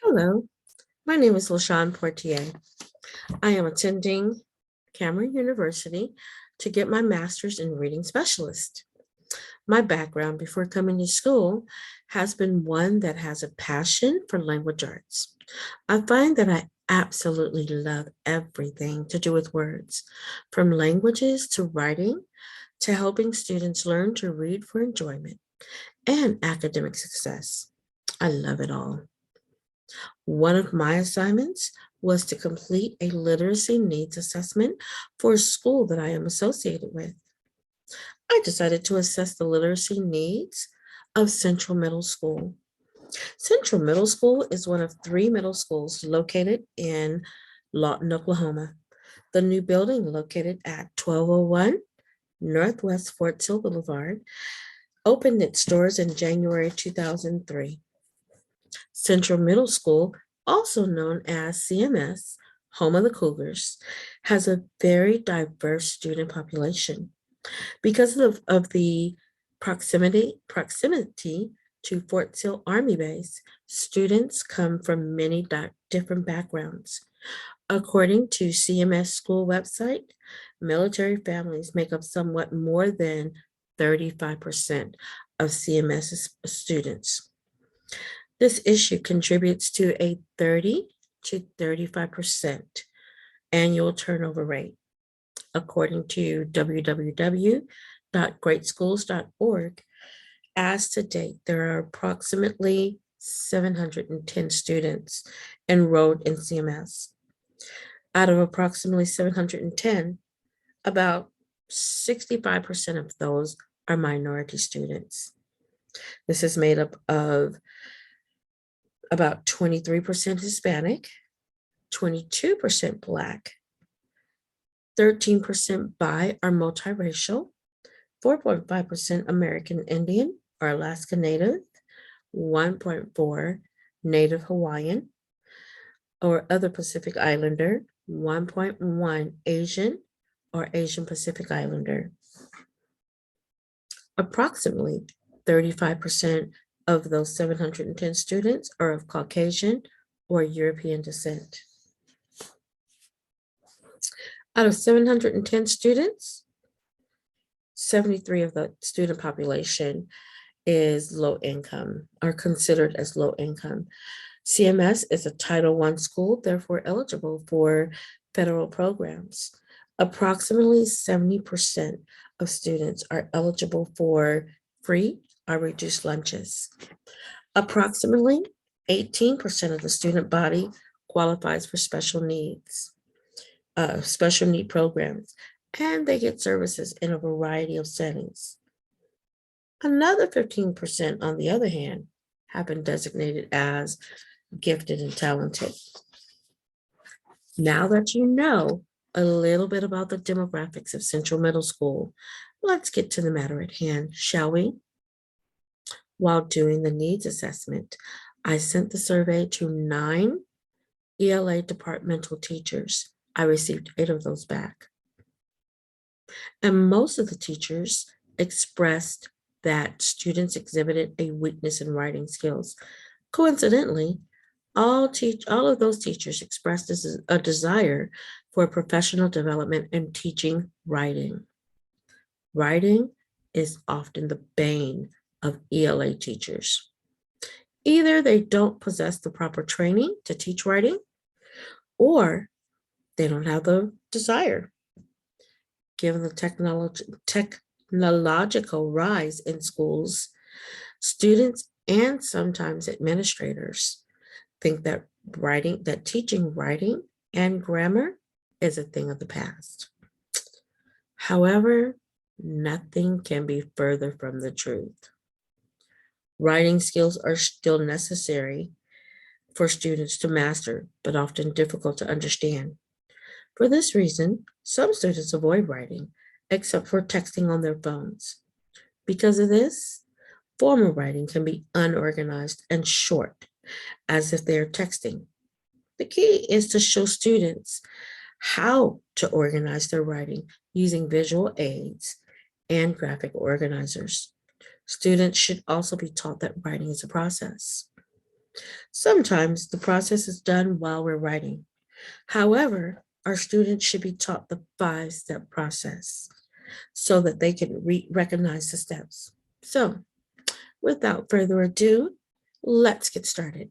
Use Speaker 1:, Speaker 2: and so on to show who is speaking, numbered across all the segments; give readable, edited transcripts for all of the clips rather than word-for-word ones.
Speaker 1: Hello, my name is LaShawn Portier. I am attending Cameron University to get my master's in reading specialist. My background before coming to school has been one that has a passion for language arts. I find that I absolutely love everything to do with words, from languages to writing to helping students learn to read for enjoyment and academic success. I love it all. One of my assignments was to complete a literacy needs assessment for a school that I am associated with. I decided to assess the literacy needs of Central Middle School. Central Middle School is one of three middle schools located in Lawton, Oklahoma. The new building, located at 1201 Northwest Fort Sill Boulevard, opened its doors in January 2003. Central Middle School, also known as CMS, home of the Cougars, has a very diverse student population. Because of the proximity to Fort Sill Army Base, students come from many different backgrounds. According to CMS school website, military families make up somewhat more than 35% of CMS's students. This issue contributes to a 30 to 35% annual turnover rate. According to www.greatschools.org, as to date, there are approximately 710 students enrolled in CMS. Out of approximately 710, about 65% of those are minority students. This is made up of about 23% Hispanic, 22% Black, 13% Bi or multiracial, 4.5% American Indian or Alaska Native, 1.4 Native Hawaiian or other Pacific Islander, 1.1 Asian or Asian Pacific Islander. Approximately 35% of those 710 students are of Caucasian or European descent. Out of 710 students, 73 of the student population is low income, are considered as low income. CMS is a Title I school, therefore eligible for federal programs. Approximately 70% of students are eligible for free or reduced lunches. Approximately 18% of the student body qualifies for special need programs, and they get services in a variety of settings. Another 15%, on the other hand, have been designated as gifted and talented. Now that you know a little bit about the demographics of Central Middle School, let's get to the matter at hand, shall we? While doing the needs assessment, I sent the survey to 9 ELA departmental teachers. I received 8 of those back. And most of the teachers expressed that students exhibited a weakness in writing skills. Coincidentally, all of those teachers expressed a desire for professional development in teaching writing. Writing is often the bane of ELA teachers. Either they don't possess the proper training to teach writing, or they don't have the desire. Given the technological rise in schools, students and sometimes administrators think that teaching writing and grammar is a thing of the past. However, nothing can be further from the truth. Writing skills are still necessary for students to master, but often difficult to understand. For this reason, some students avoid writing, except for texting on their phones. Because of this, formal writing can be unorganized and short, as if they are texting. The key is to show students how to organize their writing using visual aids and graphic organizers. Students should also be taught that writing is a process. Sometimes the process is done while we're writing. However, our students should be taught the 5-step process so that they can recognize the steps. So, without further ado, let's get started.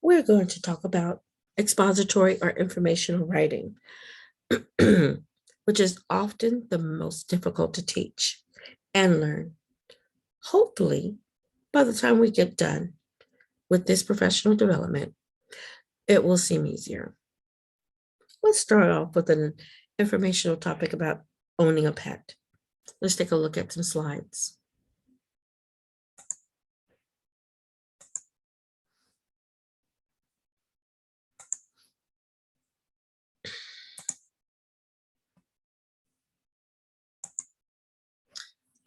Speaker 1: We're going to talk about expository or informational writing, which is often the most difficult to teach and learn. Hopefully, by the time we get done with this professional development, it will seem easier. Let's start off with an informational topic about owning a pet. Let's take a look at some slides.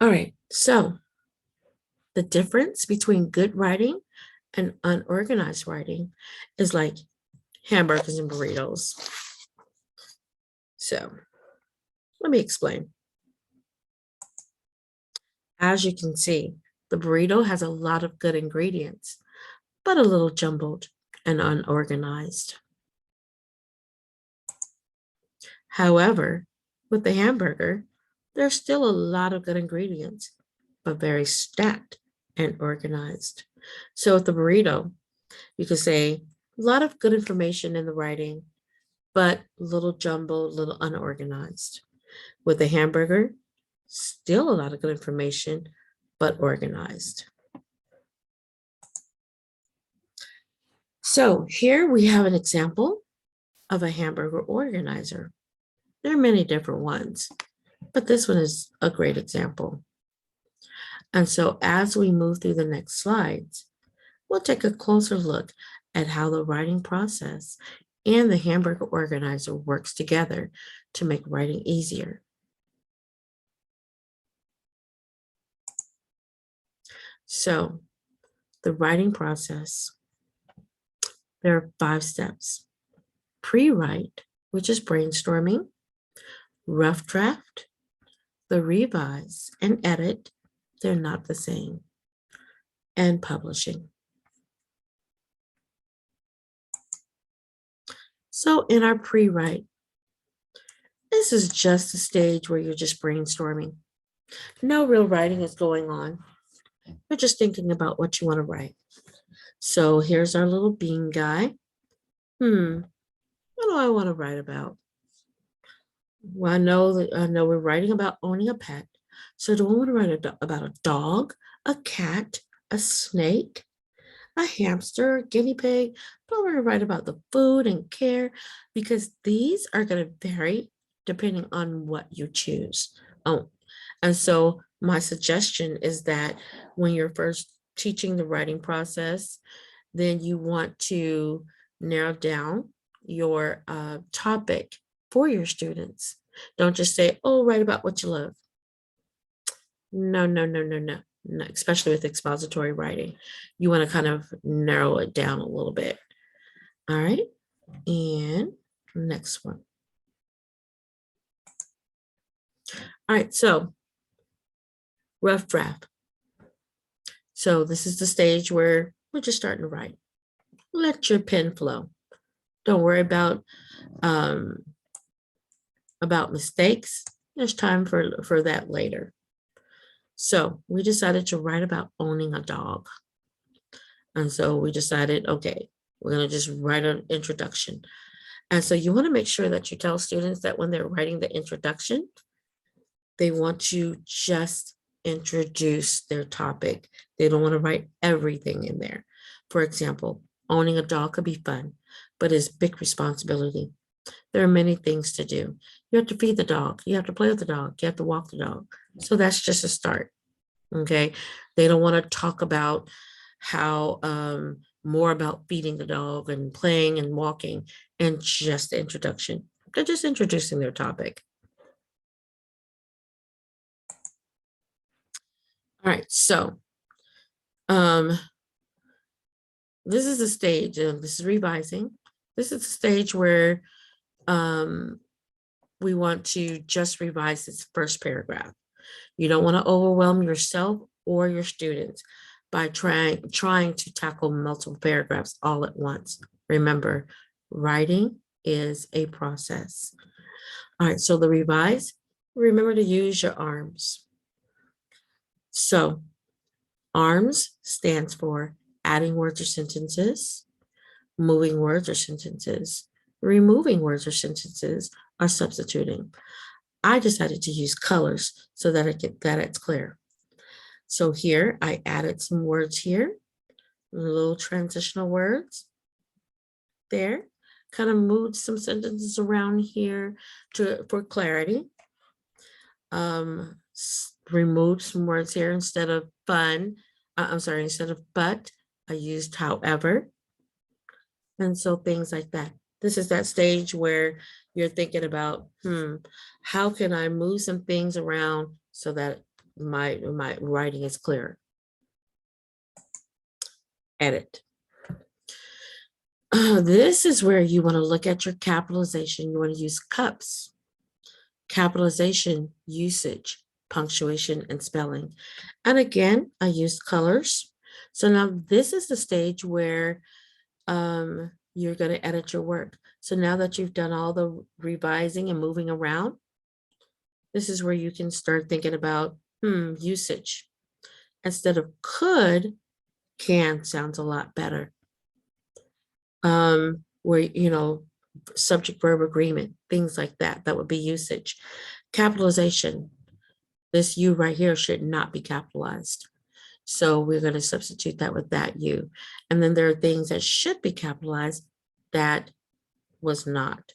Speaker 1: All right, so the difference between good writing and unorganized writing is like hamburgers and burritos. So let me explain. As you can see, the burrito has a lot of good ingredients, but a little jumbled and unorganized. However, with the hamburger, there's still a lot of good ingredients, but very stacked and organized. So with the burrito, you could say a lot of good information in the writing, but a little jumbled, a little unorganized. With the hamburger, still a lot of good information, but organized. So here we have an example of a hamburger organizer. There are many different ones, but this one is a great example. And so as we move through the next slides, we'll take a closer look at how the writing process and the hamburger organizer works together to make writing easier. So the writing process, there are 5 steps. Pre-write, which is brainstorming, rough draft, the revise and edit, they're not the same, and publishing. So in our pre-write, this is just a stage where you're just brainstorming. No real writing is going on. You're just thinking about what you want to write. So here's our little bean guy. What do I want to write about? Well, I know we're writing about owning a pet. So do I want to write about a dog, a cat, a snake, a hamster, a guinea pig? Do I want to write about the food and care? Because these are going to vary depending on what you choose. Oh, and so my suggestion is that when you're first teaching the writing process, then you want to narrow down your topic for your students. Don't just say, oh, write about what you love. No, no, no, no, no, no, especially with expository writing. You want to kind of narrow it down a little bit. All right. And next one. All right. So rough draft. So this is the stage where we're just starting to write. Let your pen flow. Don't worry about mistakes. There's time for that later. So we decided to write about owning a dog. And so we decided, okay, we're going to just write an introduction. And so you want to make sure that you tell students that when they're writing the introduction, they want to just introduce their topic. They don't want to write everything in there. For example, owning a dog could be fun, but it's big responsibility. There are many things to do. You have to feed the dog. You have to play with the dog. You have to walk the dog. So that's just a start. Okay. They don't want to talk about how more about feeding the dog and playing and walking and just the introduction. They're just introducing their topic. All right. So this is the stage. This is revising. This is the stage where we want to just revise this first paragraph. You don't want to overwhelm yourself or your students. by trying to tackle multiple paragraphs all at once. Remember, writing is a process. All right, so the revise, remember to use your arms. So arms stands for adding words or sentences, moving words or sentences, removing words or sentences, or substituting. I decided to use colors so that it's clear. So here I added some words here, little transitional words there, kind of moved some sentences around here for clarity. Removed some words here instead of instead of but, I used however. And so things like that. This is that stage where you're thinking about, how can I move some things around so that my writing is clear. Edit. This is where you want to look at your capitalization. You want to use cups, capitalization, usage, punctuation, and spelling. And again, I used colors. So now this is the stage where you're going to edit your work. So now that you've done all the revising and moving around, this is where you can start thinking about usage. Instead of could, can sounds a lot better. Where, subject verb agreement, things like that, that would be usage. Capitalization, this you right here should not be capitalized. So we're going to substitute that with that you. And then there are things that should be capitalized that was not.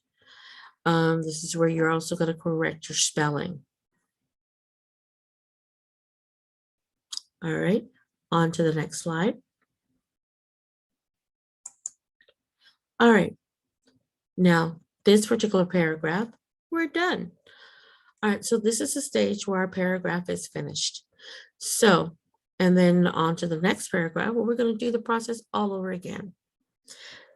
Speaker 1: This is where you're also going to correct your spelling. All right, on to the next slide. All right, now this particular paragraph, we're done. All right, so this is the stage where our paragraph is finished. So, and then on to the next paragraph where we're going to do the process all over again.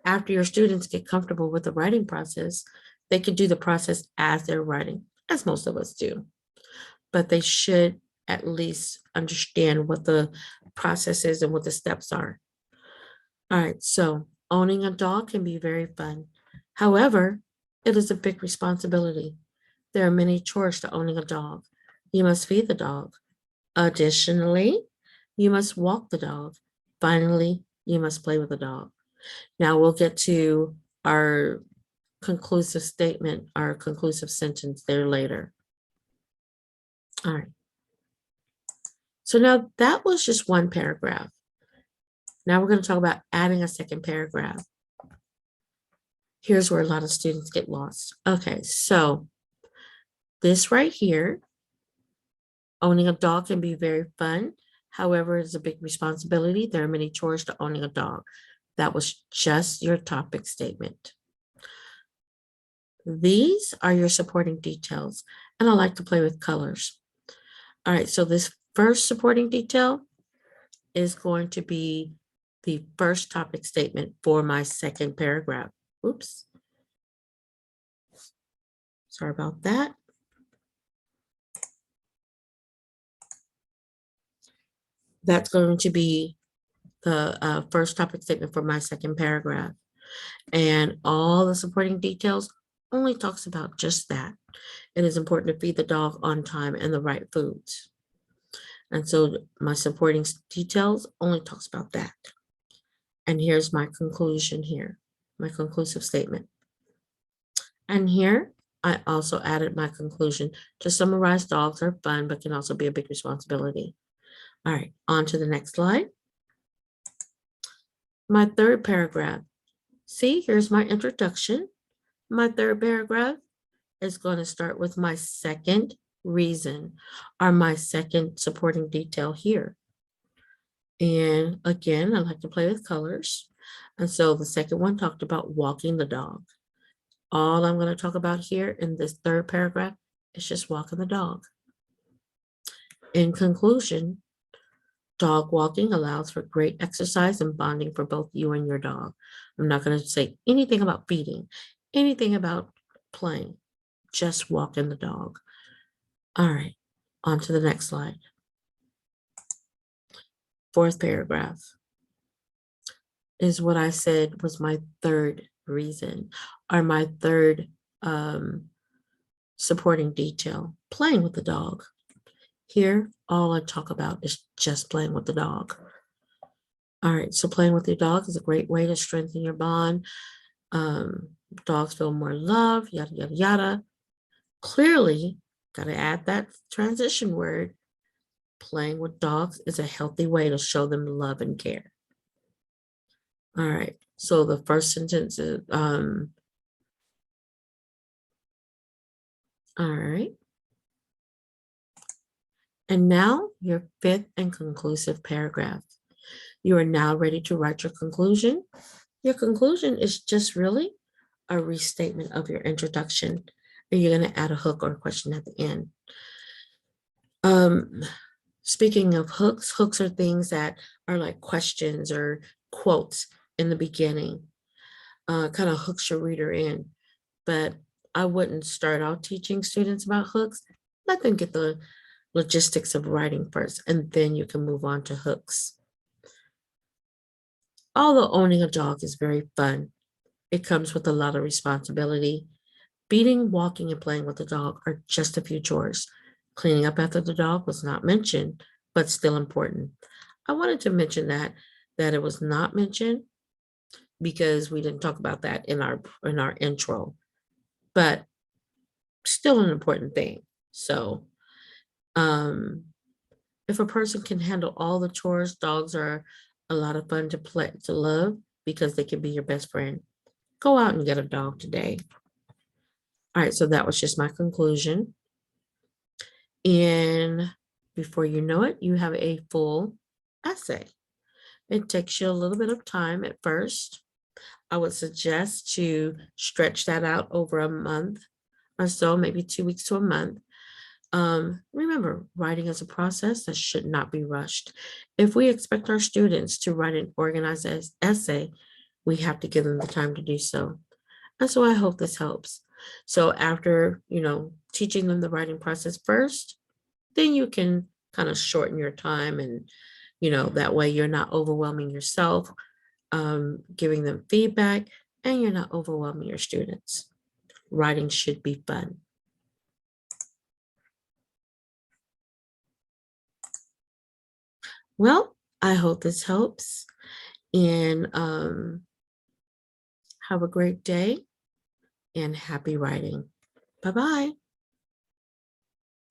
Speaker 1: After your students get comfortable with the writing process, they can do the process as they're writing, as most of us do. But they should at least understand what the process is and what the steps are. All right, so owning a dog can be very fun. However, it is a big responsibility. There are many chores to owning a dog. You must feed the dog. Additionally, you must walk the dog. Finally, you must play with the dog. Now we'll get to our conclusive statement, our conclusive sentence there later. All right. So now that was just one paragraph. Now we're going to talk about adding a second paragraph. Here's where a lot of students get lost. Okay, so this right here, owning a dog can be very fun. However, it's a big responsibility. There are many chores to owning a dog. That was just your topic statement. These are your supporting details, and I like to play with colors. All right, so this first supporting detail is going to be the first topic statement for my second paragraph. Oops. Sorry about that. That's going to be the first topic statement for my second paragraph. And all the supporting details only talks about just that. It is important to feed the dog on time and the right foods. And so my supporting details only talks about that. And here's my conclusion here, my conclusive statement. And here I also added my conclusion to summarize. Dogs are fun, but can also be a big responsibility. All right, on to the next slide. My third paragraph. See, here's my introduction. My third paragraph is going to start with my second reason or my second supporting detail here. And again, I like to play with colors. And so the second one talked about walking the dog. All I'm going to talk about here in this third paragraph is just walking the dog. In conclusion, dog walking allows for great exercise and bonding for both you and your dog. I'm not going to say anything about feeding, anything about playing, just walking the dog. All right, on to the next slide. fourth paragraph is what I said was my third reason, or my third supporting detail, playing with the dog. Here, all I talk about is just playing with the dog. All right, so playing with your dog is a great way to strengthen your bond. Dogs feel more love, yada, yada, yada. Clearly, got to add that transition word. Playing with dogs is a healthy way to show them love and care. All right, so the first sentence is, all right. And now your fifth and conclusive paragraph. You are now ready to write your conclusion. Your conclusion is just really a restatement of your introduction, and you're going to add a hook or a question at the end. Speaking of hooks, hooks are things that are like questions or quotes in the beginning, kind of hooks your reader in. But I wouldn't start out teaching students about hooks. Let them get the logistics of writing first, and then you can move on to hooks. Although owning a dog is very fun, it comes with a lot of responsibility. Feeding, walking, and playing with the dog are just a few chores. Cleaning up after the dog was not mentioned, but still important. I wanted to mention that it was not mentioned because we didn't talk about that in our intro, but still an important thing. So, if a person can handle all the chores, dogs are a lot of fun to love because they can be your best friend. Go out and get a dog today. All right, so that was just my conclusion. And before you know it, you have a full essay. It takes you a little bit of time at first. I would suggest to stretch that out over a month or so, maybe 2 weeks to a month. Remember, writing is a process that should not be rushed. If we expect our students to write an organized essay, we have to give them the time to do so. And so I hope this helps. So after, teaching them the writing process first, then you can kind of shorten your time and, that way you're not overwhelming yourself, giving them feedback, and you're not overwhelming your students. Writing should be fun. Well, I hope this helps, and have a great day and happy writing. Bye-bye.